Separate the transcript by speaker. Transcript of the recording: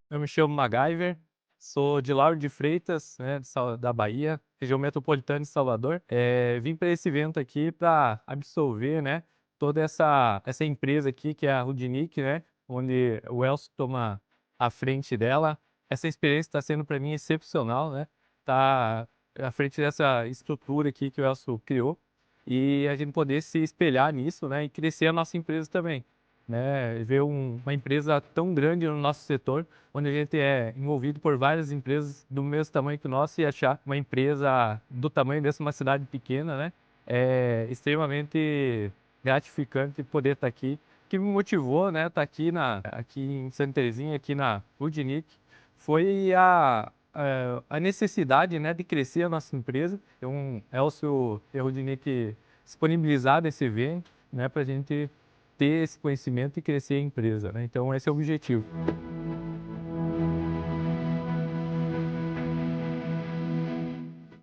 Speaker 1: Eu me chamo MacGyver, sou de Lauro de Freitas, né, da Bahia, região metropolitana de Salvador. Vim para esse evento aqui para absorver, né, toda essa empresa aqui, que é a Rudinic, né, onde o Elcio toma a frente dela. Essa experiência está sendo para mim excepcional, né, tá à frente dessa estrutura aqui que o Elcio criou e a gente poder se espelhar nisso, né, e crescer a nossa empresa também, né, ver uma empresa tão grande no nosso setor, onde a gente é envolvido por várias empresas do mesmo tamanho que o nosso, e achar uma empresa do tamanho dessa uma cidade pequena, né, é extremamente gratificante poder estar aqui. O que me motivou, né, estar aqui em Santa Terezinha, aqui na Rudinic, foi a necessidade, né, de crescer a nossa empresa. Então, Elcio e a Rudinic disponibilizaram esse evento, né, para a gente ter esse conhecimento e crescer a empresa, né? Então esse é o objetivo.